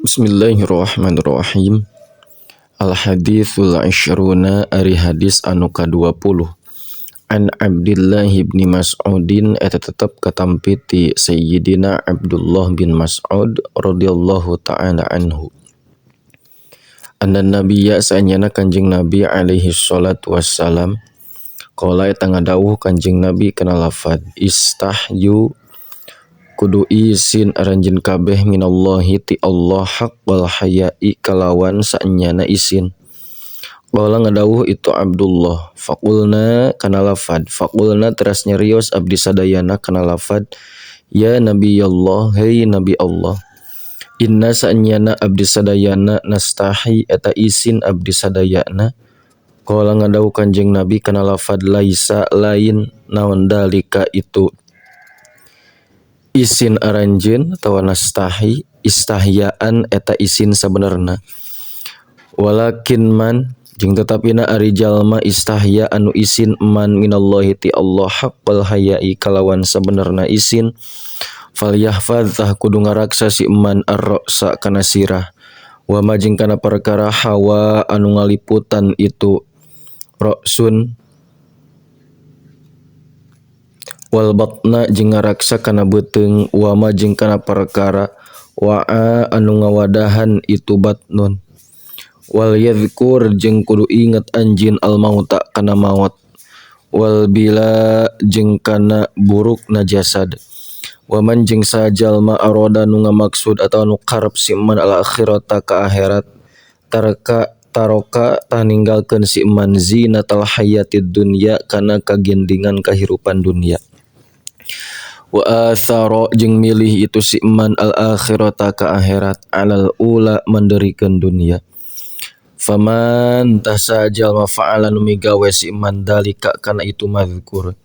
Bismillahirrahmanirrahim. Al-hadithul asyruna ari hadis anu ka-20. An Abdullah bin Mas'udin eta tetep katampi ti Sayyidina Abdullah bin Mas'ud radhiyallahu ta'ala anhu. Anna nabiyya sanyana Kanjeng Nabi alaihi salatu wassalam qala eta ngadawuh Kanjeng Nabi kana lafaz istahyu kudu izin aranjeun kabeh minallahi ti Allah haqqal haya'i kalawan saenyana izin. Qala ngadawuh itu Abdullah faqulna kana lafad faqulna teras nyarios abdi sadayana kana lafad ya Nabi Allah hei Nabi Allah inna saenyana abdi sadayana nastahi eta izin abdi sadayana. Qala ngadawuh Kanjeng Nabi kana lafad laisa lain naon dalika itu isin aranjeun atawa nastahi istahyaan eta isin sabenerna walakin man jeung tetapina ari jalma istahya anu isin man minallahi ti Allah haqqal haya'i kalawan sabenerna isin falyahfaz tah kudu ngaraksa si man ar-ra'sa kana sirah wa majing kana perkara hawa anu ngaliputan itu ra'sun wal batna jeung ngaraksa kana beuteung wa ma jeung kana perkara wa'a anu ngawadahan itu batnun wal yadhkur jeung kudu inget anjeun al mauta kana maut wal bila jeung kana burukna jasad wa man jeung sajalma aroda nu ngamaksud atawa nu karep si man al akhirata ka akhirat taroka tah ninggalkeun si man zinatal hayatid dunya kana kagendingan kahirupan dunia wa athara jeung milih itu si man al akhirata ka akhirat alal ula manderikeun dunia faman tasajal mafa'ala nu migawe si man dalika kana itu mazkur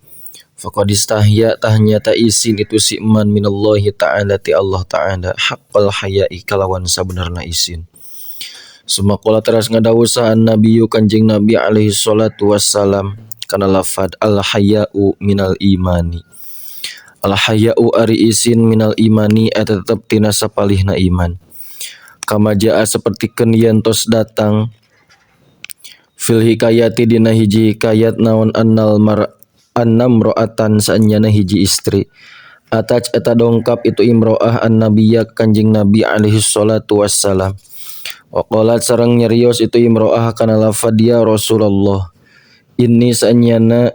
faqad istahya tah nyata isin itu si man minallahi ta'ala ti Allah ta'ala haqqal haya'i kalawan sabenerna isin. Sumakola teras ngadawuh sahan nabiyyu Kanjeng Nabi alaihi salatu wassalam kana lafad al haya'u minal imani. Al haya'u ari isin minal imani eta tetep tina sapalihna iman. Kama jaa sapertikeun yen tos datang fil hikayati dina hiji hikayat naon annam ro'atan saenyana hiji istri atach eta dongkap itu imro'ah an-nabiyya Kanjeng Nabi alaihi salatu wassalam wa qalat sareng nyarios itu imro'ah kana lafad ya Rasulullah inni saenyana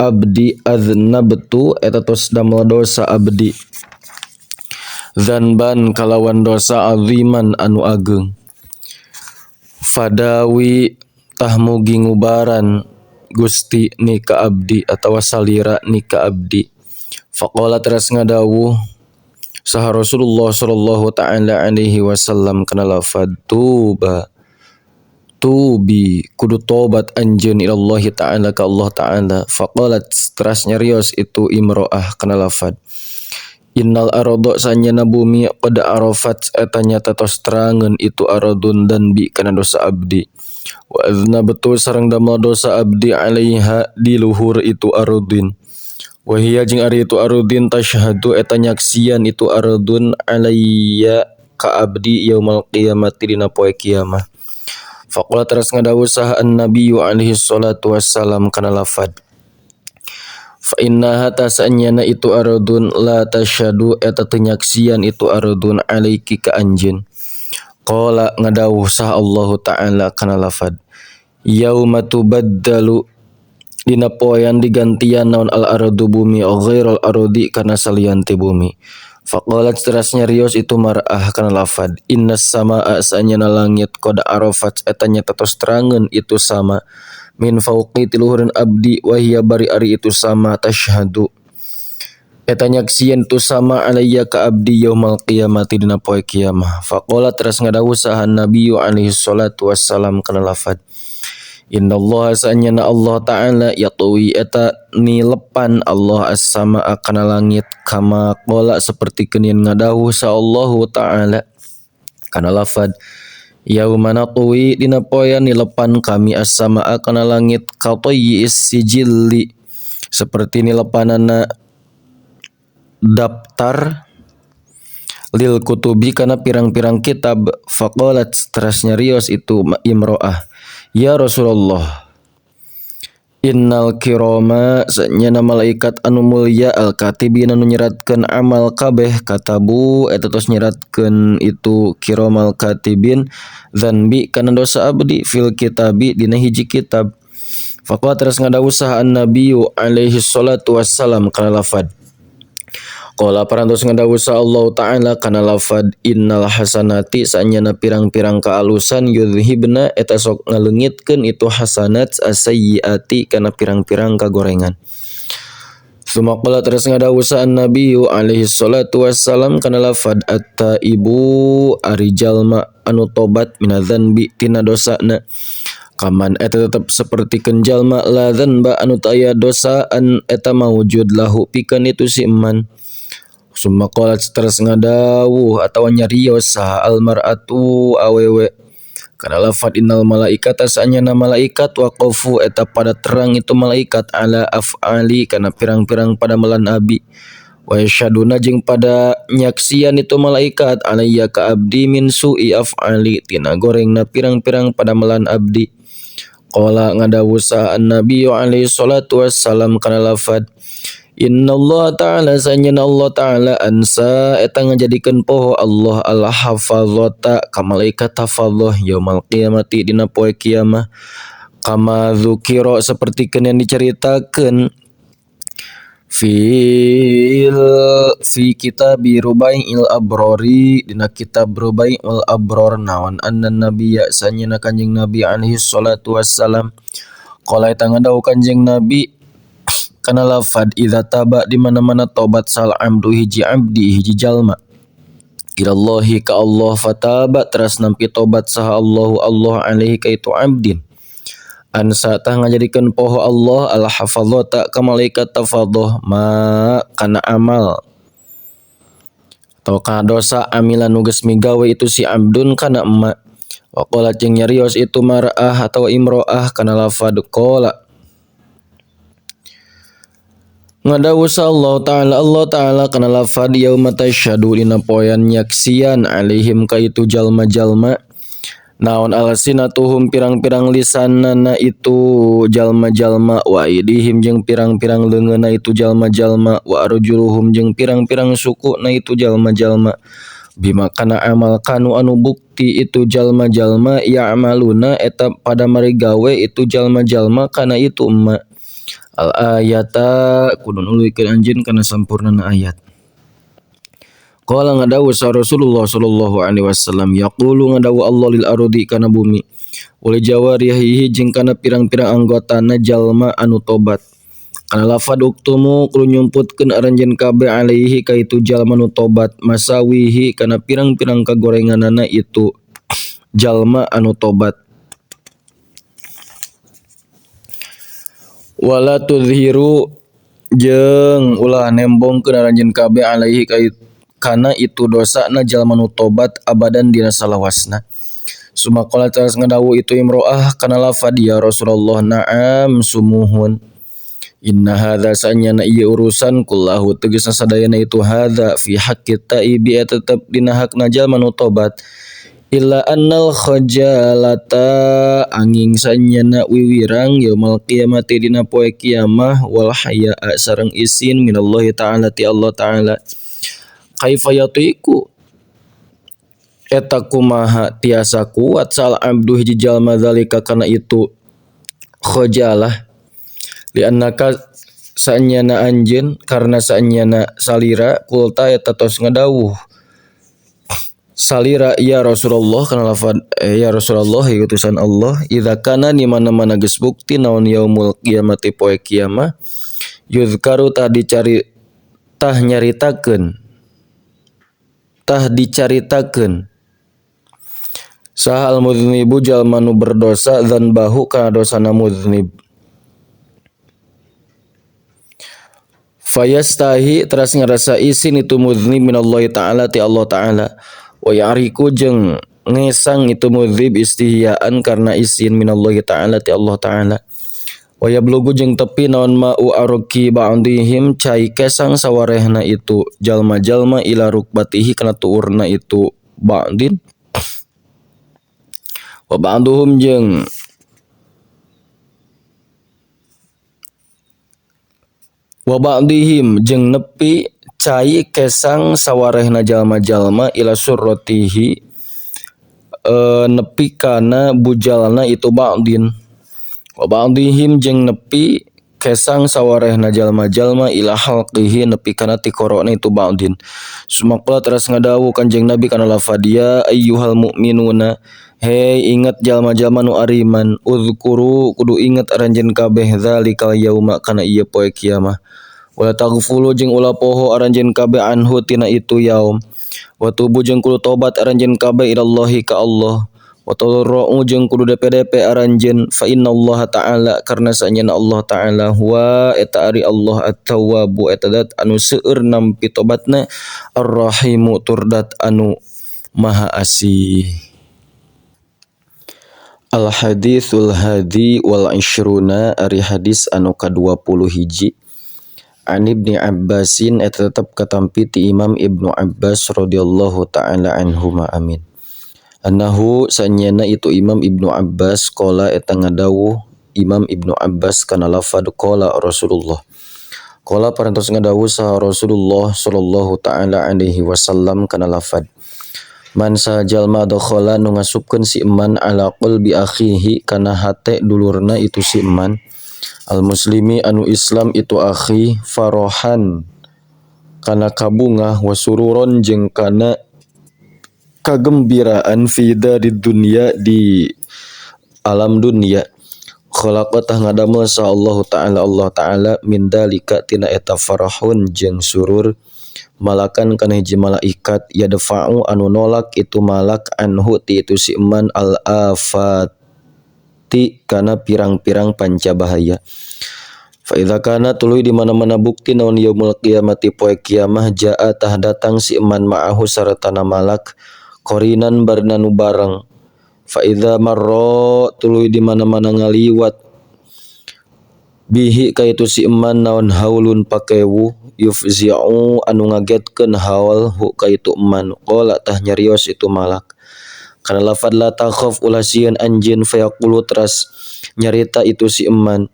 abdi aznabtu eta tos damel dosa abdi zanban kalawan dosa aziman anu ageung fadawi tah mugi ngubaran Gusti ni ka abdi atawa salira ni ka abdi faqala teras ngadawuh saha Rasulullah sallallahu ta'ala alaihi wasallam kana lafad tubi kudu tobat anjeun ilallahi ta'ala ka Allah ta'ala faqalat teras nyarios itu imro'ah kana lafad innal arada sanyana bumi qad arafat eta nyata tos terangeun itu aradun dan bi kana dosa abdi wa aznabtu sareng damel dosa abdi alaiha di luhur itu aradin wa hiya jeung ari itu aradin tasyhadu eta nyaksian itu aradun alayya ka abdi yaumul qiyamati dina poe kiamah. Faqala teras ngadawuh saha an-nabiyyu alaihi salatu wassalam kana lafad fa innaha tasanyana itu aradun la tasyhadu eta teu nyaksian itu aradun alaiki ka anjeun. Qala ngadawuh saha Allah ta'ala kana lafad yauma tubaddalu dina poean digantian naon al aradu bumi ghairal ardi kana salian ti bumi. Faqalat teras nyarios itu mar'ah kana lafad innas samaa sanyana langit qad arafat eta nyata tos terangeun itu sama min fauqi tiluhureun abdi wa hiya bari ari itu sama tasyhadu eta nyaksieun tu sama alayya ka abdi yaumul qiyamati dina poe kiamah. Faqala teras ngadawuh sahan nabiyyu alaihi salatu wassalam kana lafad innallaha sanyana Allah ta'ala yatwi eta nilepan Allah as-sama kana langit kama qala sapertikeun yen ngadawuh sa Allah ta'ala kana lafad yauma natwi dina poean nilepan kami as-sama kana langit qatayyi is-sijilli seperti nilepanana daftar lil kutubi kana pirang-pirang kitab. Faqalat teras nyarios itu imro'ah, ya Rasulullah, innal kirama sanyana malaikat anu mulia al katibin anu nyeratkeun amal kabeh katabu eta tos nyeratkeun itu kiramal katibin dzanbi kana dosa abdi fil kitabi dina hiji kitab. Faqala terus ngadawuh saha an-nabiyyu alaihi salatu wassalam kana lafad qala parantos ngadawuh sa Allah taala kana lafad innal hasanati sanyana pirang-pirang kaalusan yudhibna eta sok ngaleungitkeun itu hasanat asayyiati kana pirang-pirang kagorengan. Sumaqala terus ngadawuh sa an-nabiyyu alaihi salatu wassalam kana lafad at-taibu ari jalma anu tobat minadzanbi tina dosana kaman eta tetep seperti jalma la dzanba anu taya dosaan eta mawujud lahu pikeun itu si eman. Summa qalat terus ngadawuh atawa nyarios saha almar'atu awewe kana lafad innal malaikata sanyana malaikat waqafu eta pada terang itu malaikat ala af'ali kana pirang-pirang pada melan abi wa yasyaduna jeung pada nyaksian itu malaikat alayya ka abdi min su'i af'ali tina gorengna pirang-pirang pada melan abdi. Qala ngadawuh sa an-nabi alaihi salatu wassalam kana lafad innallaha ta'ala sanyana Allah ta'ala ansa eta ngajadikeun poho Allah al-hafazata ka malaikat hafazah yaumul qiyamati dina poe kiamah kama dzukira saperti yang diceritakeun fi kitabi Rubai'il Abrori dina kitab Rubai'il Abror naon annan nabiyya sanyana kanjing Nabi alaihi salatu wassalam qala eta ngadawuh kanjing Nabi kana lafad idza taba di mana-mana tobat sal amdu hiji abdi hiji jalma ilallahi ka Allah fataba teras nampi tobat saha Allah alaihi ka itu abdin ansa tah ngajadikeun poho Allah al hafazata ka malaikat tafadhah ma kana amal atau kana dosa amilan nu geus migawe itu si abdun kana emma wa qala jeung nyarios itu mar'ah atau imro'ah kana lafad qala ngadawuh sa Allah Ta'ala kana lafad yauma tasyhadu dina poean nyaksian alaihim ka itu jalma-jalma naon alsinatuhum pirang-pirang lisanana itu jalma-jalma wa aidihim jeung pirang-pirang leungeunna itu jalma-jalma wa arjuluhum jeung pirang-pirang sukuna itu jalma-jalma bima kana amal kanu anu bukti itu jalma-jalma ya amaluna eta pada mari gawe itu jalma-jalma kana itu emma al ayata kudu nuluykeun anjeun kana sampurnana ayat. Qala ngadawu sa Rasulullah sallallahu alaihi wasallam yaqulu ngadawu Allah lil ardi kana bumi wal jawarihi jeung kana pirang-pirang anggotana jalma anu tobat kana lafad uktumu kudu nyumputkeun aranjeun kabeh alaihi ka itu jalma anu tobat masawihi kana pirang-pirang kagorenganana itu jalma anu tobat wala tudhiru jeung ulah nembongkeun aranjeun kabeh alaihi kana itu dosana jalma nu tobat abadan dina salawasna. Sumaqala terus ngadawu itu imro'ah kana lafad ya Rasulullah na'am sumuhun inna hadza sanyana ieu urusan kullahu tegasna sadayana itu hadza fi haqqi taibi tetep dina hakna jalma nu tobat illa annal khajalata angin sanyana wiwirang yaumul qiyamati dina poe kiamah wal haya'a sareng isin minallahi ta'ala ti Allah ta'ala kaifa yatiku eta kumaha tiasa kuat sal abdu hiji jalma zalika kana itu khajalah li annaka sanyana anjeun karna sanyana salira kulta eta tos ngadawuh salira ya Rasulullah kana lafad ya Rasulullah ya utusan Allah idza kana di mana-mana geus bukti naon yaumul qiyamati poe kiamah yuzkaru tah dicaritakeun sahal mudhnibu jalma nu berdosa dzanbahu kana dosana mudhnib fayastahi teras ngarasa isin itu mudhnib minallahi ta'ala ti Allah ta'ala wa ya'riku jeung ngesang itu mudhnib istihyaan karena isin minallahi ta'ala ti Allah ta'ala Waya blogu jeung tepi naon ma'u aroki ba'dihim cai kesang sawarehna itu jalma-jalma ila rukbatihi kana tuurna itu ba'din wa ba'duhum jeung wa ba'dihim jeung nepi cai kesang sawarehna jalma-jalma ila surratihi nepi kana bujalna itu ba'din wa ba'dihim jeung nepi kesang sawarehna jalma-jalma ila halqihi nepi kana tikorona itu ba'din. Sumakala teras ngadawu Kanjeng Nabi kana lafad ya ayyuhal mu'minuna, hei ingat jalma-jalma nu ariman, uzkuru kudu ingat aranjeun kabeh zalikal yauma kana ieu poe kiamah. Wala taghfulu jeung ulah poho aranjeun kabeh anhu tina itu yaum. Wa tubu jeung kudu tobat aranjeun kabeh ilallahi ka Allah. Wa tadarru'u jeung kudu DP-DP aranjeun fa innallaha ta'ala karna saenyana Allah ta'ala huwa eta ari Allah at-tawwabu eta dat anu seueur nampi tobatna ar-rahimu turdat anu maha asih. Al haditsul hadi wal ishruna ari hadis anu ka-21 An Ibnu Abbasin eta tetep katampi ti Imam Ibnu Abbas radhiyallahu taala anhuma amin. Annahu sanyana itu Imam Ibnu Abbas qala eta ngadawuh Imam Ibnu Abbas kana lafad qala Rasulullah. Qala parantos ngadawuh saha Rasulullah sallallahu taala alaihi wasallam kana lafad. Man sajalma dakhala nu ngasupkeun si eman ala qalbi akhihi kana hate dulurna itu si eman. Al muslimi anu Islam itu akhi farohan kana kabungah wasururon jeung kana kagembiraan fida di dunia di alam dunia khalaqatah ngadamel sa Allah Ta'ala min dalika tina eta farahun jeung surur malakan kana hiji malaikat yadfa'u anu nolak itu malak anhu ti itu si eman al afati kana pirang-pirang pancabahaya. Fa idza kana tuluy di mana-mana bukti naon yaumul qiyamati poe kiamah jaa tah datang si eman ma'ahu saratana malak qorinan barna nu bareng. Fa idza marra tuluy di mana-mana ngaliwat bihi ka itu si eman naon haulun pakewu yufzi'u anu ngagetkeun haul hu ka itu eman qala tah nyarios itu malak kana lafad la takhaf ulah sieun anjeun fa yaqulu teras nyarita itu si eman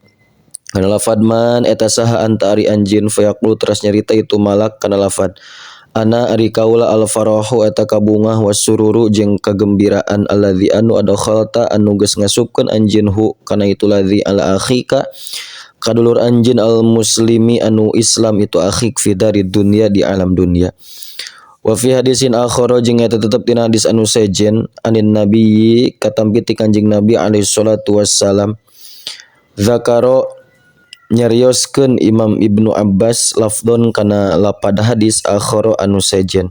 kana lafad man eta saha anta ari anjeun fa yaqulu teras nyarita itu malak kana lafad ana ari kaula al farahu eta kabungah wasururu jeung kagembiraan alladzi anu adkhalta anu geus ngasupkeun anjeun hu kana itu ladzi ala akhika kadulur anjeun al muslimi anu Islam itu akhik fi darid dunya di alam dunia. Wa fi hadisin akhara jeung eta tetep dina hadis anu sejen anin nabi katampi ti Kanjeng Nabi alaihi salatu wassalam zakaro nyarioskeun Imam Ibnu Abbas lafdon kana lapad hadis akhara anu sejen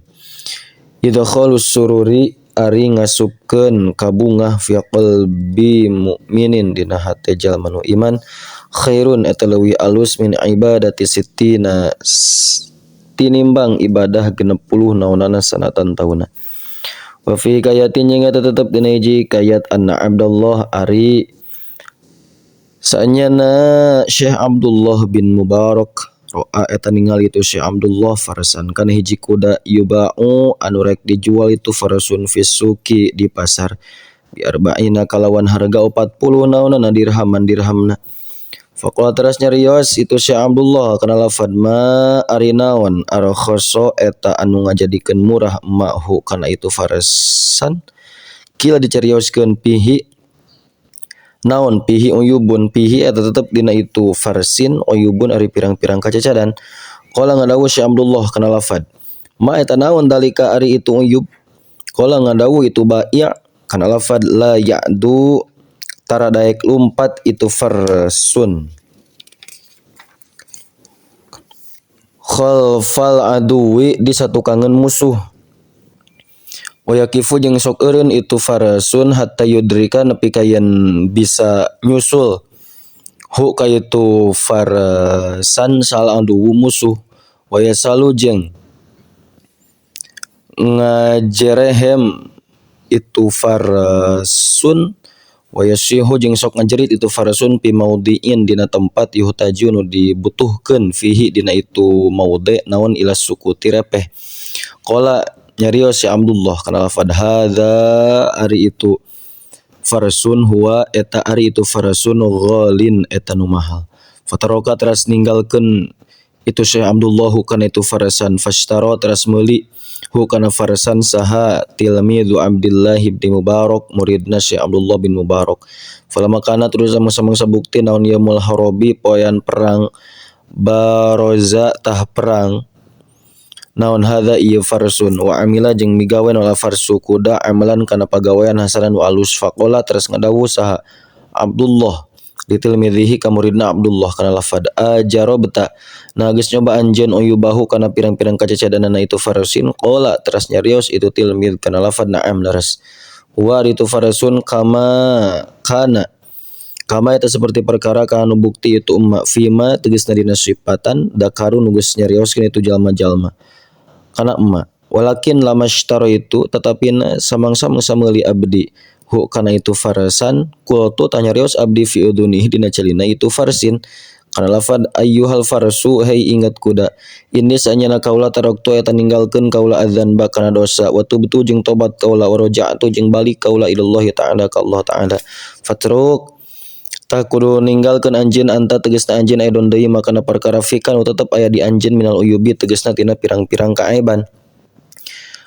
idkhalus sururi ari ngasupkeun kabungah fi qalbi mukminin dina hate jalma nu iman khairun eta leuwih alus min ibadati sittina tinimbang ibadah 60 naonana sanatan tauna. Wa fi kayatin jeung eta tetep dina hiji kayat anna Abdullah ari saenyana Syekh Abdullah bin Mubarak ro'a eta ningali itu Syekh Abdullah farasan kana hiji kuda yuba'u anu rek dijual itu farasun fisuki di pasar bi arba'ina kalawan harga 40 naonana dirhamna. Faqala teras nyarios itu Syekh Abdullah kana lafad ma ari naon arakhaso eta anu ngajadikeun murah ma'hu kana itu farasan kila dicarioskeun pihi naon pihi uyubun pihi eta tetep dina itu farsin uyubun ari pirang-pirang kacacadan. Qala ngadawu Syekh Abdullah kana lafad ma eta naon dalika ari itu uyub. Qala ngadawu itu bai' kana lafad la ya'du tara daek lumpat itu farsun khalfal aduwi di satukangan musuh. Wayakifu jeung sok eureun itu farasun hatta yudrika nepi kayen bisa nyusul hu kaitu farasan sal aduwu musuh. Wayasalu jeung ngajerehem itu farasun wa yasihu jeung sok ngajerit itu farasun fi maudhi'in dina tempat yuhtaju nu dibutuhkeun fihi dina itu maudhi' naon ila sukuti repeh. Qala nyarios si Abdullah kana lafad hadza ari itu farasun huwa eta ari itu farasun ghalin eta nu mahal. Fataroka teras ninggalkeun itu Syekh Abdullah kana itu farasan fashtara teras meuli hu kana farasan saha tilmidu Abdullah bin Mubarak muridna Syekh Abdullah bin Mubarak. Falamma kana terus sama-sama sabukti naon yaumul harabi poean perang baroza tah perang naon hadza ieu farsun wa amila jeung migawean wala farsu kuda amalan kana pagawean hasanan wa alus faqala teras ngadawu saha Abdullah ditilmidhihi ka muridna Abdullah kana lafad ajarobta nah geus nyoba anjeun uyubahu kana pirang-pirang kacacadanana itu farasin qala teras nyarios itu tilmid kana lafad na'am laras wa itu farasun kama eta seperti perkara kana bukti itu umma fima tegasna dina sifatan dakaru nu geus nyarioskeun itu jalma-jalma kana emma walakin lamashtara itu tetapi samang-samang sameuli abdi hu kana itu farasan qultu tanya rios abdi fi udunihi dina celina itu farsin kana lafad ayyuhal farsu hai ingat kuda ini sanyana kaula taraktu eta ninggalkeun kaula adzan ba kana dosa wa tubtu jeung tobat kaula wa raja'tu jeung balik kaula ilallahi ta'ala ka Allah ta'ala fatruk tak kudu ninggalkeun anjeun anta tegasna anjeun aidon deui makana perkara fikan tetep aya di anjeun minal uyubi tegasna tina pirang-pirang kaaiban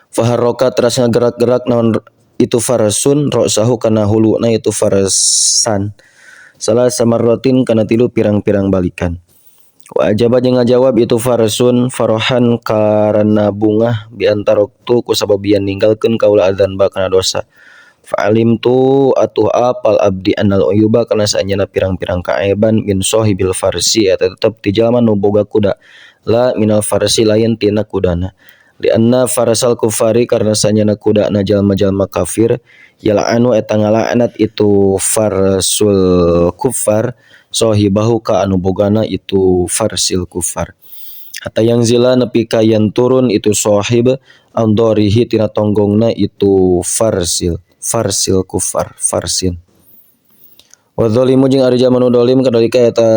faharroka teras ngagerak-gerak naon itu farasun ra'sahu kana huluna itu farasan salah samarratin kana 3 pirang-pirang balikan wa ajaba jeung ngajawab itu farasun farahan karana bungah bi antaroktu ku sababian ninggalkeun kaula adzan ba kana dosa fa'alim tu atuh apal abdi annal uyuba kana saanyana pirang-pirang kaaiban min sahibil farsi eta tetep ti jalma nu boga kuda la minal farsi lain tina kudana li anna farasal kufari karena sanyana kuda na jalma-jalma kafir yal'anu eta ngalaknat itu farsul kufar sahibahu ka anu bogana itu farsil kufar hatta yang zila nepi ka yen turun itu sahib andorihi tina tonggongna itu farsil kufar farsin wa dzalimu jeung ari jalma nu zalim kadalika eta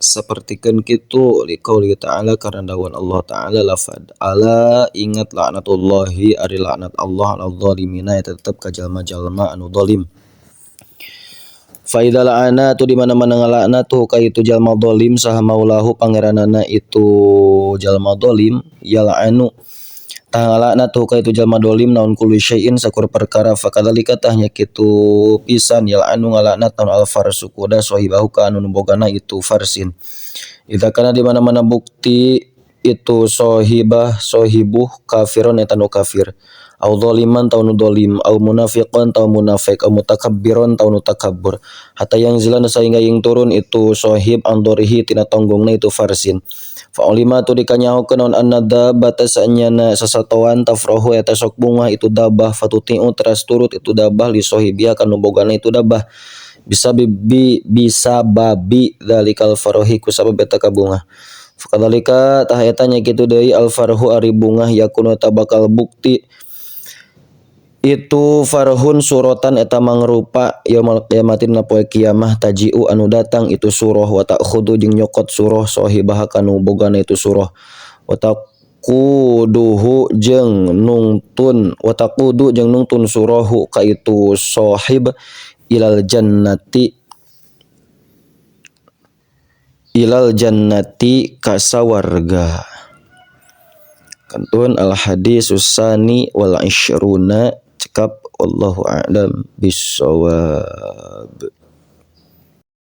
sapertikeun kitu liqauli ta'ala karena dawuan Allah ta'ala lafad ala ingat laknatullahi ari laknat Allah ala zalimina eta tetep ka jalma-jalma anu zalim fa idza la'ana tu di mana-mana ngalaknat tu ka itu jalma zalim saha maulahu pangeranana itu jalma zalim ya la'anu tanggalakna tuh ka itu jalma dolim naon kulli syai'in sakur perkara fakadzalika tahnya kitu pisan yal anu ngalakna taun al farsu kuda sahibahu ka anu bogana itu farsin idza kana di mana-mana bukti itu sahibuh kafirun eta nu kafir au zaliman taun zalim au munafiqan taun munafik au mutakabbiron taun takabbur hatta yang zilana saingga yang turun itu sahib andorihi tina tonggongna itu farsin fa ulima tu dikanyahokeun naon annada batasanyana sasatoan tafrahu eta sok bunga itu dabah fatutiu teras turut itu dabah li sahibia kanu bogana itu dabah bisa babi zalikal farahi ku sabab eta ka bunga fakadzalika tah eta nya kitu deui al farhu ari bunga yakunu ta bakal bukti itu farhun suratan eta mangrupa yaumul qiyamatin na poe kiamah tajiu anu datang itu surah wa ta'khudu jeung nyokot surah sahibah kanu bogana itu surah wa taquduhu jeung nungtun wa taqudu jeung nungtun surahu ka itu sahib ilal jannati ka sawarga kantun al hadisus sani wal 20 cekap wallahu a'lam bissawab.